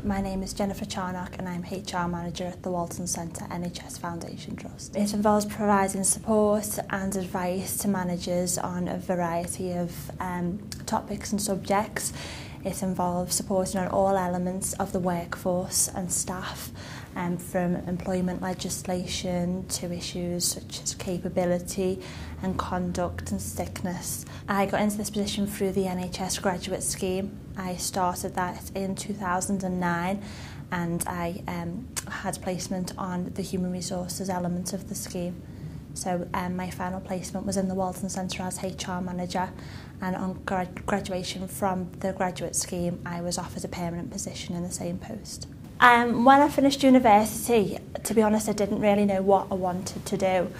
My name is Jennifer Charnock and I'm HR Manager at the Walton Centre NHS Foundation Trust. It involves providing support and advice to managers on a variety of topics and subjects. It involves supporting on all elements of the workforce and staff, from employment legislation to issues such as capability and conduct and sickness. I got into this position through the NHS Graduate Scheme. I started that in 2009 and I had placement on the human resources element of the scheme. So my final placement was in the Walton Centre as HR Manager, and on graduation from the graduate scheme I was offered a permanent position in the same post. When I finished university, to be honest, I didn't really know what I wanted to do.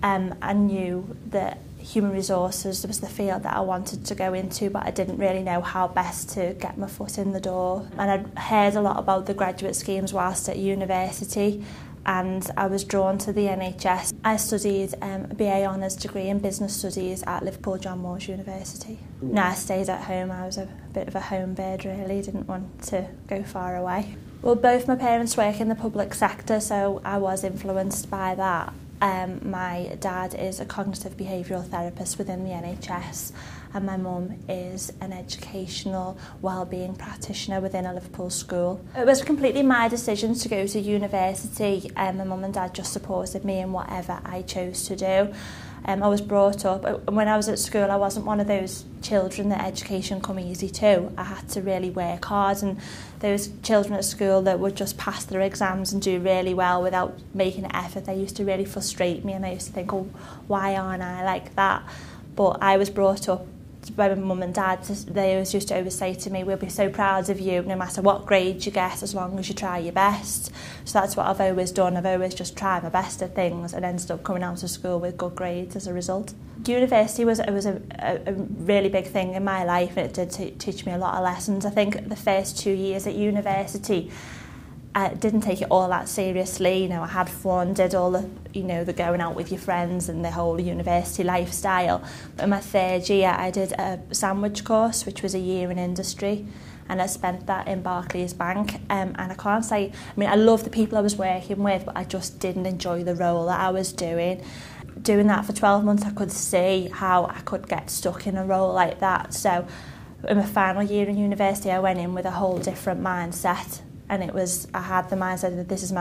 I knew that human resources was the field that I wanted to go into, but I didn't really know how best to get my foot in the door. And I'd heard a lot about the graduate schemes whilst at university, and I was drawn to the NHS. I studied a BA Honours degree in Business Studies at Liverpool John Moores University. No, I stayed at home. I was a bit of a home bird really, didn't want to go far away. Well, both my parents work in the public sector, so I was influenced by that. My dad is a cognitive behavioural therapist within the NHS, and my mum is an educational wellbeing practitioner within a Liverpool school. It was completely my decision to go to university. My mum and dad just supported me in whatever I chose to do. I was brought up, when I was at school, I wasn't one of those children that education come easy to. I had to really work hard, and those children at school that would just pass their exams and do really well without making an effort, they used to really frustrate me, and I used to think, oh, why aren't I like that? But I was brought up by my mum and dad. They always used to say to me, we'll be so proud of you no matter what grade you get, as long as you try your best. So that's what I've always done. I've always just tried my best at things and ended up coming out of school with good grades as a result. University was a really big thing in my life, and it did teach me a lot of lessons. I think the first 2 years at university, I didn't take it all that seriously. You know, I had fun, did all the, the going out with your friends and the whole university lifestyle. But in my third year, I did a sandwich course, which was a year in industry, and I spent that in Barclays Bank. And I can't say, I love the people I was working with, but I just didn't enjoy the role that I was doing. Doing that for 12 months, I could see how I could get stuck in a role like that. So in my final year in university, I went in with a whole different mindset. And I had the mindset that this is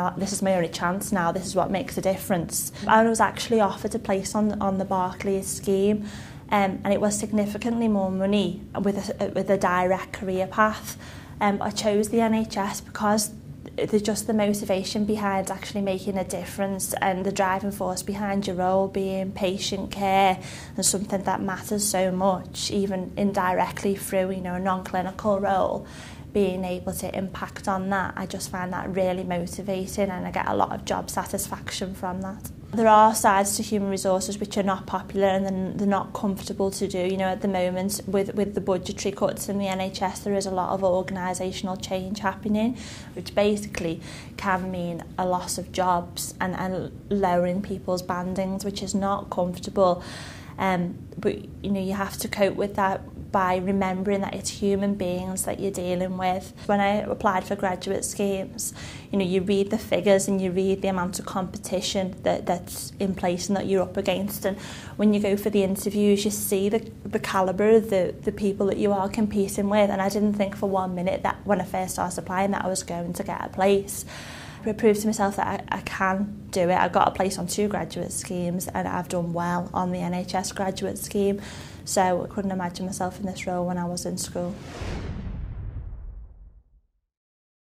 my only chance now, this is what makes a difference. I was actually offered a place on the Barclays scheme, and it was significantly more money with a direct career path. I chose the NHS because there's just the motivation behind actually making a difference, and the driving force behind your role being patient care and something that matters so much, even indirectly through a non-clinical role. Being able to impact on that, I just find that really motivating, and I get a lot of job satisfaction from that. There are sides to human resources which are not popular and they're not comfortable to do. At the moment with the budgetary cuts in the NHS, there is a lot of organisational change happening, which basically can mean a loss of jobs and lowering people's bandings, which is not comfortable. But you have to cope with that by remembering that it's human beings that you're dealing with. When I applied for graduate schemes, you read the figures and you read the amount of competition that's in place and that you're up against, and when you go for the interviews you see the calibre of the people that you are competing with, and I didn't think for 1 minute that when I first started applying that I was going to get a place. I proved to myself that I can do it. I got a place on 2 graduate schemes and I've done well on the NHS graduate scheme, so I couldn't imagine myself in this role when I was in school.